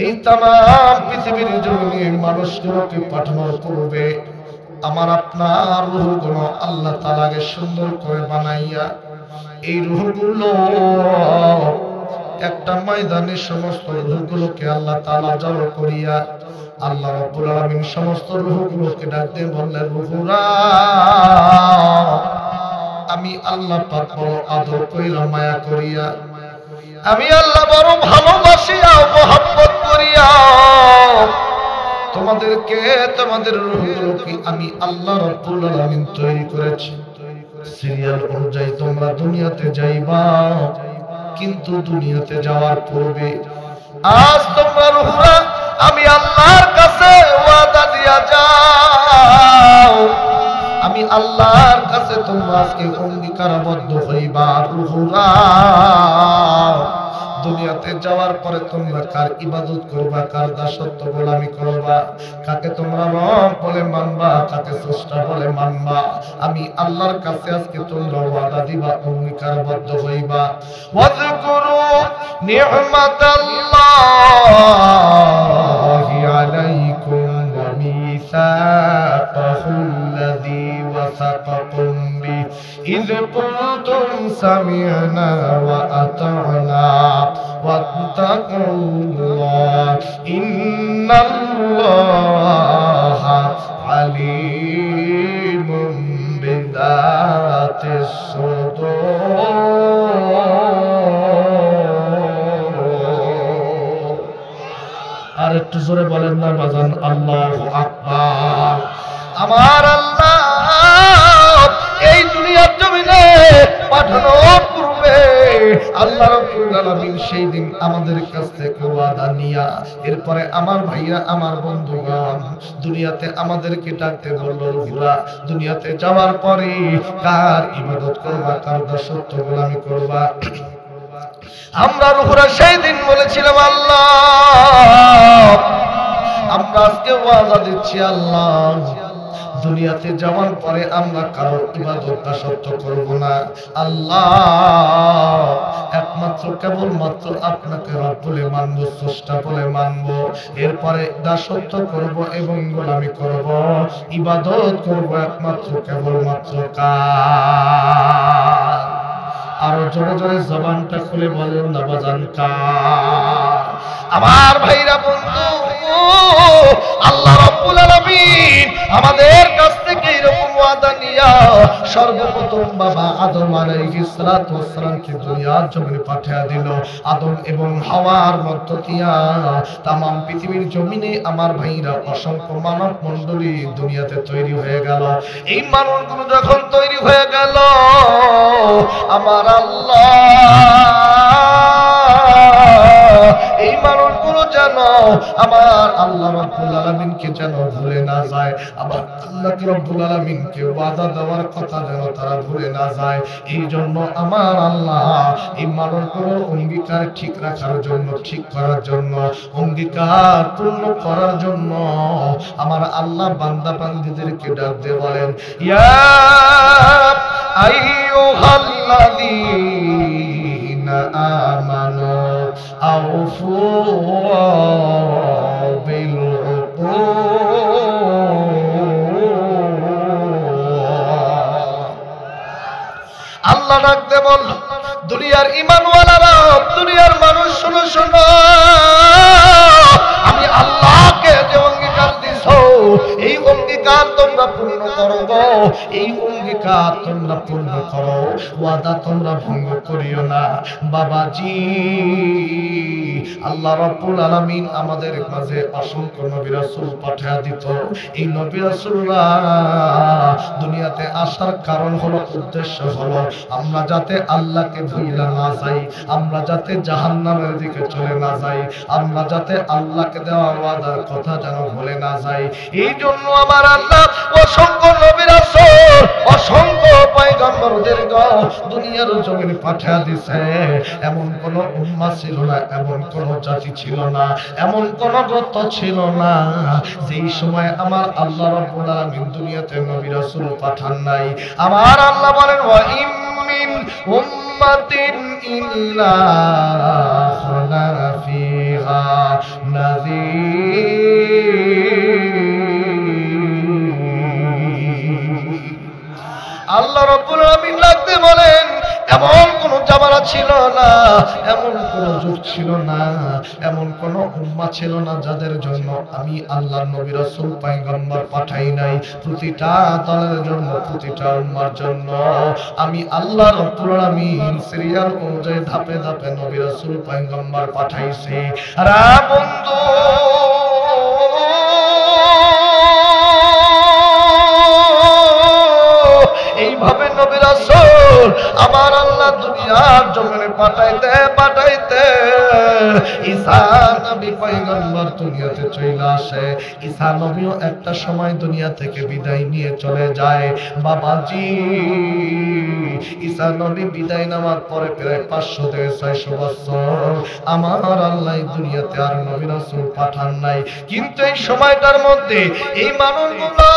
এই তাম পৃথিবীর জমিনে মানুষগুলোকে পাঠানোর পূর্বে আমার আপনার রূহগুলো আল্লাহ তাআলাকে সুন্দর করে বানাইয়া এই রূহগুলো একটা ময়দানে সমস্ত রূহগুলোকে আল্লাহ তাআলা জড়ো করিয়া আল্লাহ রাব্বুল আলামিন সমস্ত রূহগুলোকে ডাক দিয়ে বললেন, রূহরা আমি আল্লাহ পাক বড় আদর কইরা মায়া করিয়া, আমি আল্লাহ বড় ভালোবাসিয়া মহব্বত করিয়া তোমাদেরকে তোমাদের রূহগুলোকে আমি আল্লাহ রাব্বুল আলামিন তৈরি করেছি। সিরিয়াল অনুযায়ী তোমরা দুনিয়াতে যাইবা, কিন্তু দুনিয়াতে যাওয়ার পূর্বে আজ তোমরা রূহরা আমি আল্লাহর কাছে ওয়াদা দিয়া যাও, আমি আল্লাহর কাছে তোমরা আজকে অঙ্গীকারবদ্ধ হইবা। রূহরা দুনিয়াতে যাওয়ার পরে তোমরা কার ইবাদত করবা, কার দাসত্ব গোলামি করবা, কাকে তোমরা রব বলে মানবা, কাকে স্রষ্টা বলে মানবা, আমি আল্লাহর কাছে আজকে তোমরা ওয়াদা দিবা, অঙ্গীকারবদ্ধ হইবা। ওয়াযকুরু নি'মাতাল্লাহি আলাইকুম ওয়া মিসাকাহুল্লাযী ওয়াসাকাকুম বি إذ قلتم سمعنا وأطعنا واتقوا الله إن الله عليم بذات الصدور। আর একটু জোরে বলেন না বাজান, আল্লাহু আকবার। আমার আল্লাহ এই দুনিয়ার জমিনে পাঠানোর পূর্বে আল্লাহ রাব্বুল আলামিন সেই দিন আমাদের কাছ থেকে ওয়াদা নিয়া এরপরে আমার ভাইরা আমার বন্ধুগণ দুনিয়াতে আমাদেরকে ডাকতে বলল, রূহরা দুনিয়াতে যাওয়ার পরে কার ইবাদত করবা, কার দাসত্ব গোলামি করবা। আমরা রূহরা সেই দিন বলেছিলাম, আল্লাহ আমরা আজকে ওয়াদা দিচ্ছি, আল্লাহ দুনিয়াতে যাওয়ার পরে আমরা কারো ইবাদত দাসত্ব করব না, আল্লাহ একমাত্র কেবলমাত্র আপনাকে রব বলে মানব, স্রষ্টা বলে মানব। এরপরে দাসত্ব করব এবং গোলামি করব, ইবাদত করব একমাত্র কেবলমাত্র কার। আরো জোরে জোরে জবানটা খুলে বলেন না বাজান, কার। আমার ভাইরা বন্ধু, আল্লাহ রাব্বুল আলামিন আমাদের কাছ থেকে এরকম ওয়াদা নিয়া সর্বপ্রথম বাবা আদম আলাইহিস সালাতু ওয়াস সালামকে দুনিয়ার জমিনে পাঠিয়ে দিল। আদম এবং হাওয়ার মধ্য দিয়া तमाम পৃথিবীর জমিনে আমার ভাইরা অসংখ্য মানব মণ্ডলী দুনিয়াতে তৈরি হয়ে গেল। এই মানবগুলো যখন তৈরি হয়ে গেল, আমার আল্লাহ এই মানুষগুলো যেন আমার আল্লাহ রাব্বুল আলামিনকে যেন ভুলে না যায়, আবার আল্লাহকে রাব্বুল আলামিনকে ওয়াদা দেওয়ার কথা যেন তারা ভুলে না যায়। এই জন্য আমার আল্লাহ এই মানুষগুলোর অঙ্গীকার ঠিক রাখার জন্য, ঠিক করার জন্য, অঙ্গীকার পূর্ণ করার জন্য আমার আল্লাহ বান্দা বান্দীদেরকে ডাক দিয়ে বলেন, ইয়া আইয়ুহাল্লাযীনা আমানু আউফু বিল আল্লাহ ডাকতে বল, দুনিয়ার ঈমানওয়ালারা, দুনিয়ার মানুষ শোনো শোনো, আমি আল্লাহকে যে অঙ্গীকার দিছো এই অঙ্গীকার তোমরা পূর্ণ করো গো, এই অঙ্গীকার তোমরা পূর্ণ করো, ওয়াদা তোমরা ভঙ্গ করিও না। বাবাজি, আল্লাহ রাব্বুল আলামিন আমাদের মাঝে অসংখ্য নবী রাসূল পাঠিয়ে দিত। এই নবী রাসূলরা দুনিয়াতে আসার কারণ হলো, উদ্দেশ্য হলো আমরা যাতে আল্লাহকে ভুলে না যাই, আমরা যাতে জাহান্নামের দিকে চলে না যাই, আমরা যাতে আল্লাহকে দেওয়া ওয়াদার কথা যেন ভুলে না যাই। এই জন্য আমার আল্লাহ অসংখ্য নবী রাসূল, অসংখ্য পয়গম্বরদের দুনিয়ার জমিনে পাঠিয়ে দিয়েছে। এমন কোন উম্মাহ ছিল না, এমন কোন জাতি ছিল না, এমন কোন গোত্র ছিল না যেই সময় আমার আল্লাহ রাব্বুল আলামিন দুনিয়াতে নবী রাসূল পাঠান নাই। আমার আল্লাহ বলেন, ওয়া ইম মিন উম্মাতিন ইল্লা লানা ফিহা নাযীর। আল্লাহ রাব্বুল আলামিন লাগতে বলেন, এমন কোন জামানা ছিল না, এমন কোন যুগ ছিল না, এমন কোন উম্মাহ ছিল না যাদের জন্য আমি আল্লাহর নবী রাসূল পয়গম্বর পাঠাই নাই। প্রতিটা দলের জন্য, প্রতিটা উম্মার জন্য আমি আল্লাহ রাব্বুল আলামিন সিরিয়াল অনুযায়ী ধাপে ধাপে নবী রাসূল পয়গম্বর পাঠাইছি। আর বন্ধু, এইভাবে নবী রাসূল আমার আল্লাহ দুনিয়ার জমিনে পাঠাইতে পাঠাইতে ঈসা নবী পয়গম্বর দুনিয়াতে চলে আসে। ঈসা নবীও একটা সময় দুনিয়া থেকে বিদায় নিয়ে চলে যায়। বাবাজি, ঈসা নবী বিদায় নেওয়ার পরে প্রায় 500 থেকে 600 বছর আমার আল্লাহ দুনিয়াতে আর নবী রাসূল পাঠান নাই। কিন্তু এই সময়টার মধ্যে এই মানুষগুলো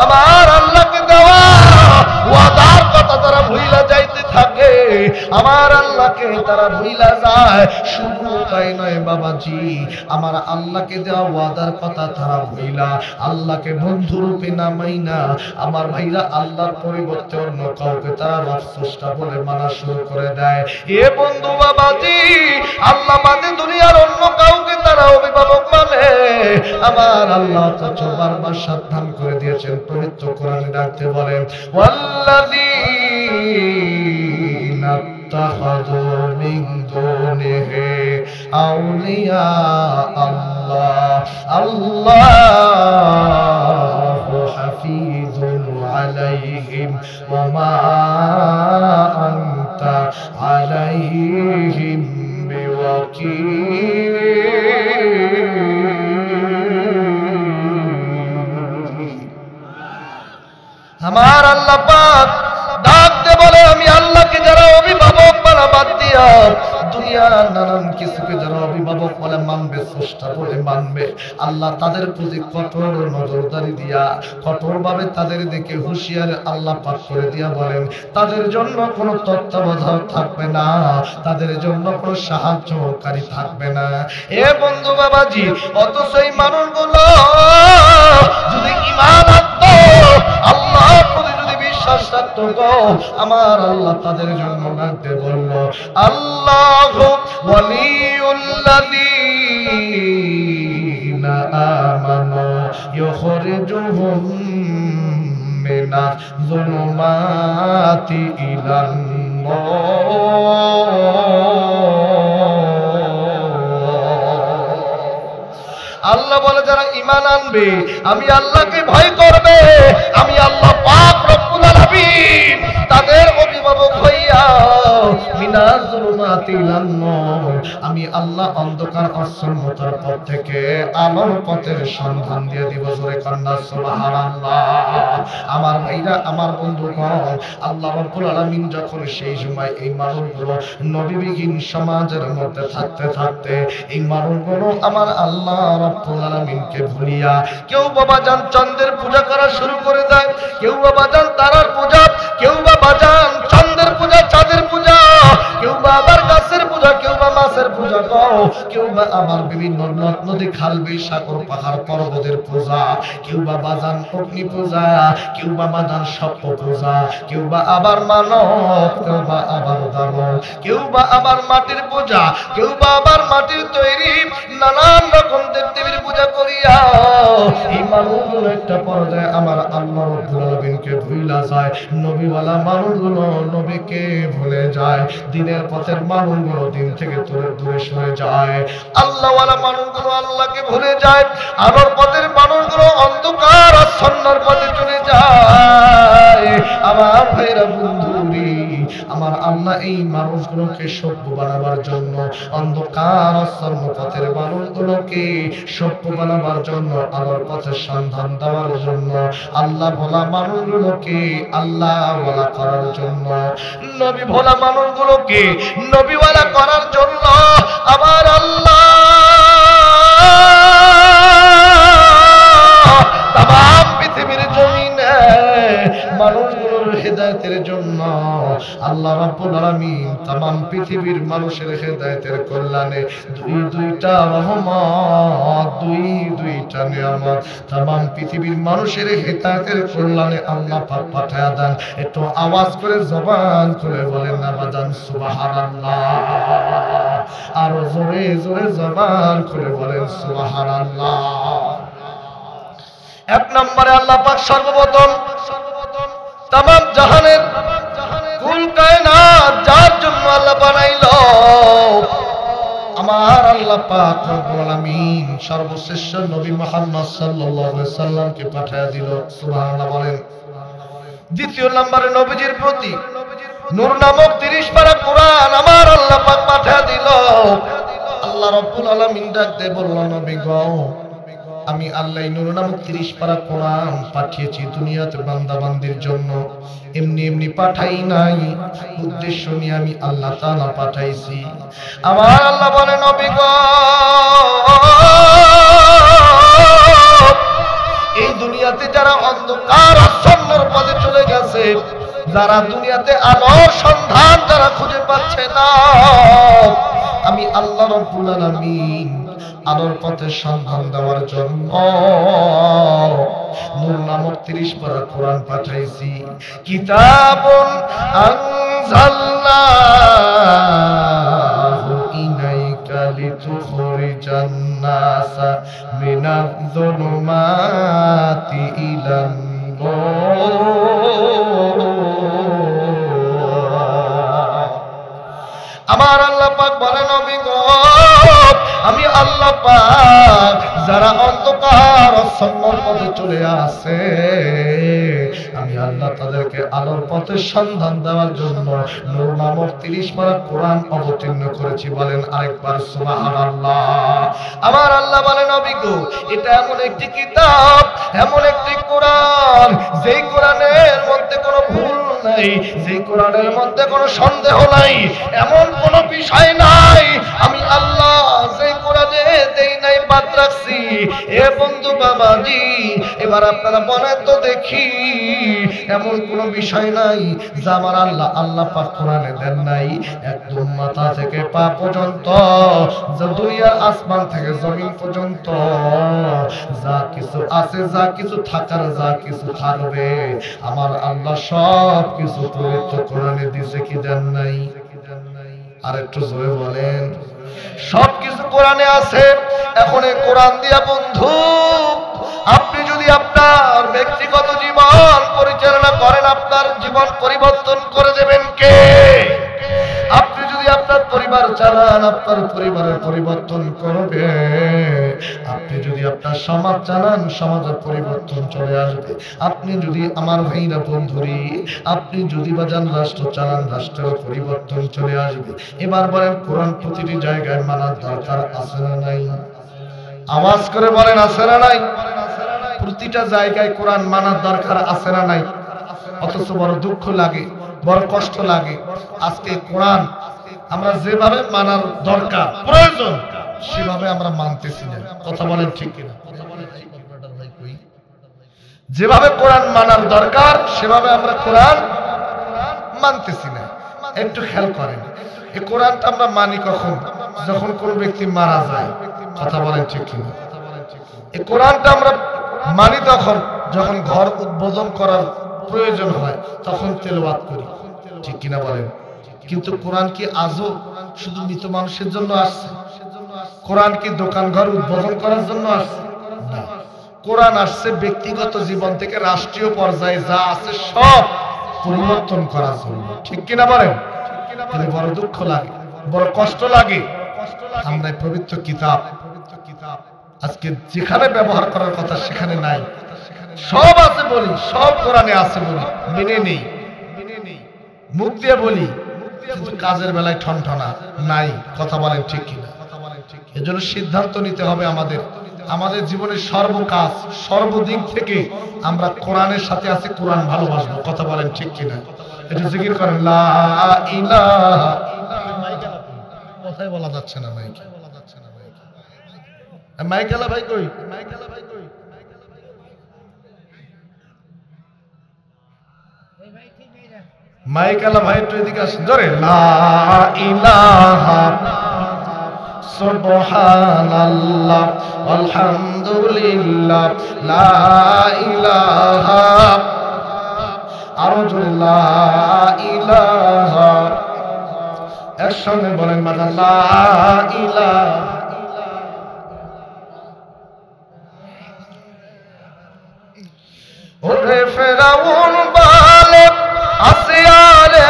আমার আল্লাহকে দেওয়া ওয়াদার কথা তারা ভুইলা যাইতে থাকে, আমার আল্লাহকে তারা ভুইলা যায়। শুধু তাই নয় বাবাজি, আমার আল্লাহকে দেওয়া ওয়াদার কথা তারা ভুইলা আল্লাহকে বন্ধু রূপে নামাই না, আমার ভাইরা আল্লাহর পরিবর্তে অন্য কাউকে তারা রব-স্রষ্টা বলে মানা শুরু করে দেয়। এ বন্ধু বাবাজি, আল্লাহ বাদে দুনিয়ার অন্য কাউকে তারা অভিভাবক মানে। আমার আল্লাহ তো বারবার সাবধান করে দিয়েছেন, পবিত্র কোরআনে ডাকতে বলেন, ওয়াল্লাযীনা ইত্তাখাযু মিন দুনিহি আউলিয়া আল্লাহু হাফিজুন আলাইহিম ওয়া মা আনতা আলাইহিম বিওয়াকিল। আমার আল্লাহ পাক ডাকতে বলে, আমি আল্লাহকে যারা অভিভাবক বলা বাদ দিয়া দুনিয়ার নানান কিছুকে যারা অভিভাবক বলে মানবে, স্রষ্টা বলে মানবে, আল্লাহ তাদের প্রতি কঠোর নজরদারি দিয়া কঠোরভাবে তাদের দিকে হুঁশিয়ার আল্লাহ পাক করে দিয়া বলেন, তাদের জন্য কোনো তত্ত্বাবধায়ক থাকবে না, তাদের জন্য কোনো সাহায্যকারী থাকবে না। এ বন্ধু বাবাজি, অথচ এই মানুষগুলো যদি ঈমান আনতো, আল্লাহর প্রতি যদি বিশ্বাস রাখতো গো, আমার আল্লাহ তাদের জন্য ডাকতে বলল, আল্লাহু ওয়ালিউল্লাযীনা আমানু ইউখরিজুহুম মিনাজ যুলুমাতি ইলান আল্লাহ বলে, যারা ঈমান আনবে, আমি আল্লাহকে ভয় করবে, আমি আল্লাহ পাক রব্বুল আলামিন তাদের অভিভাবক হইয়া মিনাজ যুলুমাতি ইলান নূর, আমি আল্লাহ অন্ধকার অসম্মতার পথ থেকে আলোর পথের সন্ধান দিয়ে দিব। জোরে কন্যা সুবহানাল্লাহ। আমার ভাইরা, আমার বন্ধুগণ, আল্লাহ রাব্বুল আলামিন যখন সেই সময় এই মানুষগুলো নবীবিহীন সমাজের মধ্যে থাকতে থাকতে এই মানুষগুলো আমার আল্লাহ রাব্বুল আলামিনকে ভুলিয়া কেউ বাবা জান চন্দ্রের পূজা করা শুরু করে দেয়, কেউ বাবা জান তারার পূজা, কেউ বাবা জান চন্দ্রের পূজা, চাঁদের পূজা, কেউ বা আবার গাছের পূজা, কেউ বা মাছের পূজা, কেউ বা আবার বিভিন্ন নদ নদী খাল বিল সাগর পাহাড় পর্বতের পূজা, কেউ বা বাজান অগ্নি পূজা, কেউ বা বাজান সর্প পূজা, কেউ বা আবার মানব, কেউ বা আবার দানব, কেউ বা আবার মাটির পূজা, কেউ বা আবার মাটির তৈরি নানান রকম দেবদেবীর পূজা করিয়া এই মানুষগুলো একটা পর্যায়ে আমার আল্লাহ রাব্বুল আলামিনকে ভুলে যায়। নবীওয়ালা মানুষগুলো নবীকে ভুলে যায়, দিনের পথের মানুষগুলো দিন থেকে দূরে সরে যায়, আল্লাহওয়ালা মানুষগুলো আল্লাহকে ভুলে যায়, আলোর পথের মানুষগুলো অন্ধকার আচ্ছন্নর পথে চলে যায়। আমার ভাইরা বন্ধুরি, আমার আল্লাহ এই মানুষগুলোকে সভ্য বানাবার জন্য, অন্ধকার আচ্ছন্ন পথের মানুষগুলোকে সভ্য বানাবার জন্য, আলোর পথের সন্ধান দেওয়ার জন্য, আল্লাহ ভোলা মানুষগুলোকে আল্লাহ ওয়ালা করার জন্য, নবী ভোলা মানুষগুলোকে নবীওয়ালা করার জন্য আমার আল্লাহ তামাম পৃথিবীর জমিনে মানুষগুলোর হেদায়েতের জন্য আল্লাহ রাব্বুল আলামিন तमाम পৃথিবীর মানুষের হেদায়েতের কল্যাণে দুইটা রহমত দুইটা নিয়ামত तमाम পৃথিবীর মানুষের হেদায়েতের কল্যাণে আল্লাহ পাক পাঠায়া দেন। একটু আওয়াজ করে জবান করে বলেন না বাজান সুবহানাল্লাহ। আর জোরে জোরে জবান করে বলেন সুবহানাল্লাহ। এক নম্বরে আল্লাহ পাক সর্বপ্রথম तमाम জাহানের কুল কায়নাত যার জন্য আল্লাহ বানাইলো আমার আল্লাহ পাক রব্বুল আলামিন সর্বশ্রেষ্ঠ নবী মুহাম্মদ সাল্লাল্লাহু আলাইহি সাল্লামকে পাঠিয়ে দিল। সুবহানাল্লাহ বলেন। দ্বিতীয় নম্বরে নবীজির প্রতি নূর নামক 30 পারা কোরআন আমার আল্লাহ পাক পাঠিয়ে দিল। আল্লাহ রব্বুল আলামিন ডাকতে বলল নবী গো আমি আল্লাহ নূর নামক 30 পারা কোরআন পাঠিয়েছি দুনিয়াতে বান্দা বান্দির জন্য, এমনি এমনি পাঠাই নাই, উদ্দেশ্য নিয়ে আমি আল্লাহ তাআলা পাঠাইছি। আমার আল্লাহ বলে নবী গো এই দুনিয়াতে যারা অন্ধকার আচ্ছন্নর পথে চলে গেছে, যারা দুনিয়াতে আলোর সন্ধান যারা খুঁজে পাচ্ছে না, আমি আল্লাহ রাব্বুল আলামিন আলোর পথের সন্ধান দেওয়ার জন্য নূর নামক 30 পারা কোরআন পাঠাইছি। কিতাবুন আনজালনাহু ইলাইকা লিতুখরিজান নাসা মিনাজ-যুলুমাতি ইলান নূর। আমার আল্লাহ পাক বলেন নবী গো আমি আল্লাহ পাক যারা অন্ধকার অসম্মর পথে চলে আসে আমি আল্লাহ তাদেরকে আলোর পথের সন্ধান দেওয়ার জন্য নূর নামক 30 পারা কোরআন অবতীর্ণ করেছি। বলেন আরেকবার সুবহানাল্লাহ। আমার আল্লাহ বলেন নবী গো এটা এমন একটি কিতাব, এমন একটি কোরআন যেই কোরআনের মধ্যে কোনো ভুল নাই, যেই কোরআনের মধ্যে কোনো সন্দেহ নাই, এমন কোনো বিষয় নাই আমি আল্লাহ যেই কোরআনে দেই নাই বাদ রাখছি। এ বন্ধু বাবাজি এবার আপনারা বলেন তো দেখি এমন কোনো বিষয় নাই যা আমার আল্লাহ পাক কোরআনে দেন নাই। একদম মাথা থেকে পা পর্যন্ত, যা দুনিয়ার আসমান থেকে জমিন পর্যন্ত যা কিছু আছে, যা কিছু থাকার, যা কিছু থাকবে আমার আল্লাহ সব কিছু পবিত্র কোরআনে দিয়েছে কি দেন নাই? আর একটু জোরে বলেন। সবকিছু কোরআনে আছে। এখন এই কোরআন দিয়া বন্ধু আপনি যদি আপনার ব্যক্তিগত জীবন পরিচালনা করেন, আপনার জীবন পরিবর্তন করে দেবেন কে? আপনি যদি আপনার পরিবার চালান, আপনার পরিবারের পরিবর্তন করবে। আপনি যদি আপনার সমাজ চালান, সমাজের পরিবর্তন চলে আসবে। আপনি যদি আমার ভাইরা বন্ধুরি আপনি যদি বাজান রাষ্ট্র চালান, রাষ্ট্রের পরিবর্তন চলে আসবে। এবার বলেন কোরআন প্রতিটি জায়গায় মানার দরকার আছে না নাই? আওয়াজ করে বলেন আছে না নাই? প্রতিটা জায়গায় কোরআন মানার দরকার আছে না নাই? অথচ বড় দুঃখ লাগে, বড় কষ্ট লাগে আজকে কোরআন আমরা যেভাবে মানার দরকার প্রয়োজন সেভাবে আমরা মানতেছি না। কথা বলেন ঠিক কিনা? যেভাবে কোরআন মানার দরকার সেভাবে আমরা কোরআন মানতেছি না। একটু খেয়াল করেন এই কোরআনটা আমরা মানি কখন? যখন কোনো ব্যক্তি মারা যায়। কথা বলেন ঠিক কিনা? এই কোরআনটা আমরা মানি তখন যখন ঘর উদ্বোধন করার প্রয়োজন হয়, তখন তেলাওয়াত করি। ঠিক কিনা বলেন? কিন্তু কোরআন কি আজও শুধু মৃত মানুষের জন্য আসছে? কোরআন কি দোকান ঘর উদ্বোধন করার জন্য আসছে? না, কোরআন আসছে ব্যক্তিগত জীবন থেকে রাষ্ট্রীয় পর্যায়ে যা আছে সব পরিবর্তন করার জন্য। ঠিক কিনা বলেন? কিন্তু বড় দুঃখ লাগে, বড় কষ্ট লাগে আমরা পবিত্র কিতাব আজকে যেখানে ব্যবহার করার কথা সেখানে নাই। সব আছে বলি, সব কোরআনে আছে বলি, মেনে নেই, মুখ দিয়ে বলি, কিন্তু কাজের বেলায় ঠনঠনা নাই। কথা বলেন ঠিক কিনা? এজন্য সিদ্ধান্ত নিতে হবে আমাদের জীবনের সর্বকাজ সর্বদিক থেকে আমরা কোরআনের সাথে আছে, কোরআন ভালোবাসবো। কথা বলেন ঠিক কিনা? এটা জিকির করেন লা ইলাহা। কথাই বলা যাচ্ছে না ভাই, মাইকেলা ভাই কই? মাইকেলা ভাই কই? মাইকালা ভাই একটু এদিকে আসেন জোরে লা ইলাহা সুবহানাল্লাহ আলহামদুলিল্লাহ লা ইলাহা আরো জোরে লা ইলাহা একসঙ্গে বলেন মানা লা ইলাহা ওরে ফেরাউন বলে আসিয়ারে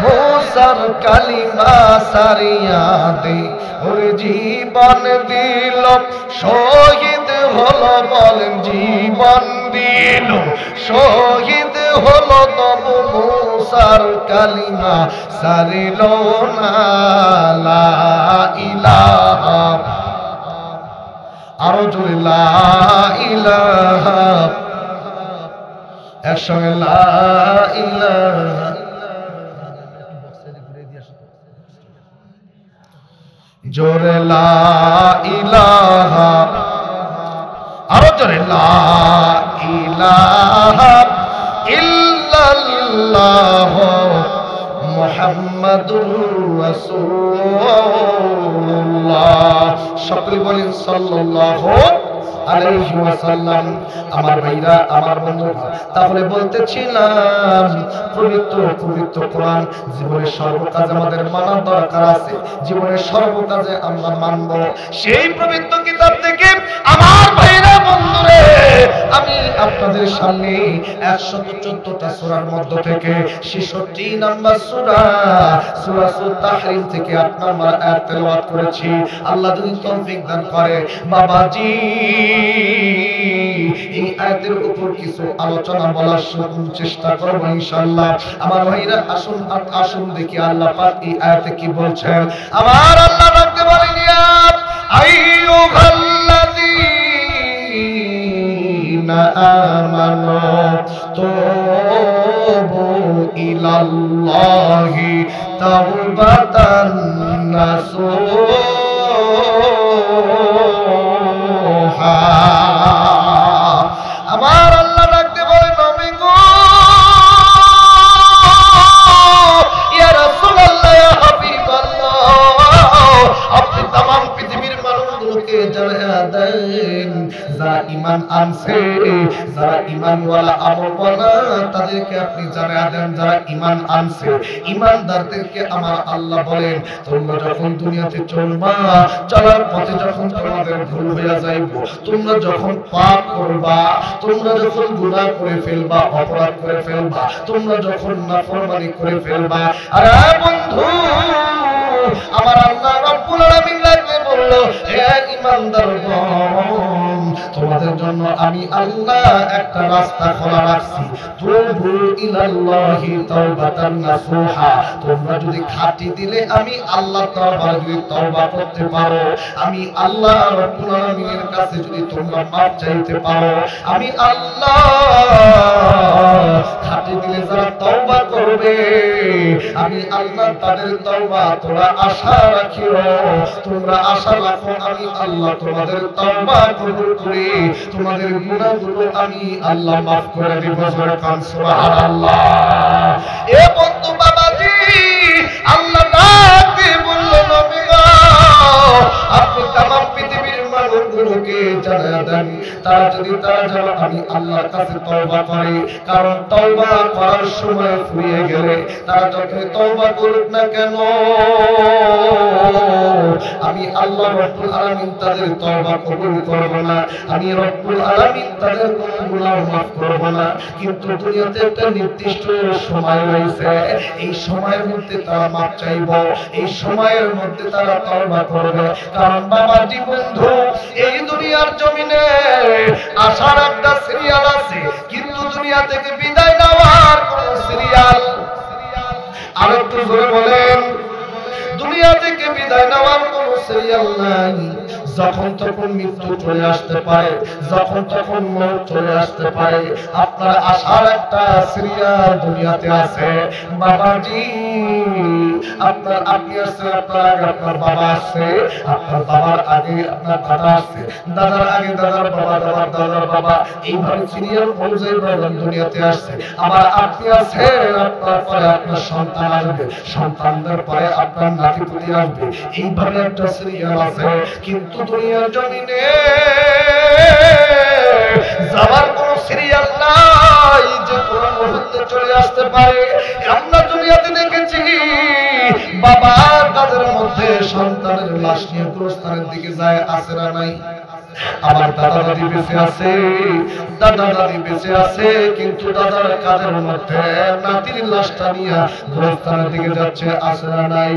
মুসার কালিমা সারিয়া দে ওরে জীবন দিল শহীদ হলো বলেন জীবন দিল শহীদ হলো তবু মুসার কালিমা সারিল না লা ইলাহা আরো জোরে লা ইলাহা একসঙ্গে লা ইলাহা জোরে লা ইলাহা আরো জোরে লা ইলাহা ইল্লাল্লাহ মুহাম্মাদুর রাসূলুল্লাহ সকলে বলেন সাল্লাল্লাহু আলাইহি ওয়াসাল্লাম। আমার ভাইরা আমার বন্ধুরা তাহলে বলতেছিলাম পবিত্র পবিত্র কোরআন জীবনের সর্বকাজে আমাদের মানা দরকার আছে, জীবনের সর্বকাজে আমরা মানব সেই পবিত্র কিতাব থেকে। আমার ভাইরা বন্ধুরে আমি আপনাদের সামনে 114টা সূরার মধ্য থেকে 66 নম্বর সূরা সূরাতুত তাহরিম থেকে 8 নম্বর আয়াত তেলাওয়াত করেছি। আল্লাহ যদি তৌফিক দান করে বাবাজি এই আয়াতের উপর কিছু আলোচনা বলার চেষ্টা করব ইনশাআল্লাহ। আমার ভাইরা আসুন আসুন দেখি আল্লাহ পাক এই আয়াতে কি বলছেন। আমার আল্লাহ রাখতে বলেন ইয়া আইয়ুহাল্লাযীনা আমানু তুবু ইলাল্লাহি তাওবাতান নাসুহা। আমার আল্লাহ রাখতে বলে নবী গো ইয়া রাসূলুল্লাহ ইয়া হাবিবাল্লাহ আপনি तमाम পৃথিবীর মানুষগুলোকে জানিয়ে দেন যারা ঈমান আনছে যারা ঈমানওয়ালা আমলওয়ালা তাদেরকে আপনি জানিয়ে দেন যারা ঈমান আনছে ঈমানদারদেরকে আমার আল্লাহ বলেন তোমরা যখন দুনিয়াতে চলবা চলার পথে যখন তোমাদের ভুল হয়ে যাইবে তোমরা যখন পাপ করবা তোমরা যখন গুনাহ করে ফেলবা অপরাধ করে ফেলবা তোমরা যখন নাফরমানি করে ফেলবা আরে বন্ধু আমার আল্লাহ রব্বুল আলামিন লাগবে বলল হে ঈমানদারগণ তোমাদের জন্য আমি আল্লাহ একটা রাস্তা খোলা রাখছি তুবু ইলাল্লাহি তাওবাতান নাসুহা। তোমরা যদি খাঁটি দিলে আমি আল্লাহ তাআলা যদি তওবা করতে পারো আমি আল্লাহ রব্বুল আলামিনের কাছে যদি তোমরা মাফ চাইতে পারো আমি আল্লাহ খাঁটি দিলে যারা তওবা করবে আমি আল্লাহ তাদের তওবা তোমরা আশা রাখিও তোমরা আশা রাখো আমি আল্লাহ তোমাদের তওবা কবুল করে তোমাদের গুনাহগুলো আমি আল্লাহ maaf করে দেব। সুবহানাল্লাহ। এ বন্ধু বাবাজি আল্লাহ ডাকে বলল নবী গো আপনি तमाम পৃথিবীর মানুষগুলোকে জানিয়ে দেন তারা যদি তারা যেন আমি আল্লাহর কাছে তওবা করে কারণ তওবা করার সময় ফুরিয়ে গেলে তারা যখন তওবা করুক না কেন আমি আল্লাহ রব্বুল আলামিন তাদের তওবা কবুল করব না আমি রব্বুল আলামিন তাদের কোনো গুনাহ maaf করব না। কিন্তু দুনিয়াতে একটা নির্দিষ্ট সময় রয়েছে এই সময়ের মধ্যে তারা maaf চাইব এই সময়ের মধ্যে তারা তওবা করবে কারণ বাবাজি বন্ধু এই দুনিয়ার জমিনে আসার একটা সিরিয়াল আছে কিন্তু দুনিয়া থেকে বিদায় নেওয়ার কোনো সিরিয়াল আরেকটু জোরে বলেন দুনিয়া থেকে বিদায় নেওয়ার কোনো সিরিয়াল নাই। যখন তখন মৃত্যু চলে আসতে পারে যখন তখন মওত চলে আসতে পারে আপনার আসার একটা সিরিয়াল দুনিয়াতে আছে বাবাজি। আপনার আপনি আছে, আপনার আগে আপনার বাবা আছে, আপনার বাবার আগে আপনার দাদা আছে, দাদার আগে দাদার বাবা, দাদার দাদার বাবা, এইভাবে সিরিয়াল অনুযায়ী দুনিয়াতে আসছে। আবার আপনি আছেন, আপনার পরে আপনার সন্তান আসবে, সন্তানদের পরে আপনার নাতিপুতি আসবে, এইভাবে একটা সিরিয়াল আছে। কিন্তু দুনিয়ার জমিনে যাওয়ার কোন সিরিয়াল নাই যে কোন মুহূর্তে চলে আসতে পারে। আমরা দুনিয়াতে দেখেছি বাবা কাদের মধ্যে সন্তানের লাশ নিয়ে গুরুস্থানের দিকে যায়, আছে না নাই? আমার দাদা দাদি বেঁচে আছে, দাদা দাদি বেঁচে আছে, কিন্তু দাদার কাদের মধ্যে নাতির লাশটা নিয়ে গুরুস্থানের দিকে যাচ্ছে, আছে না নাই?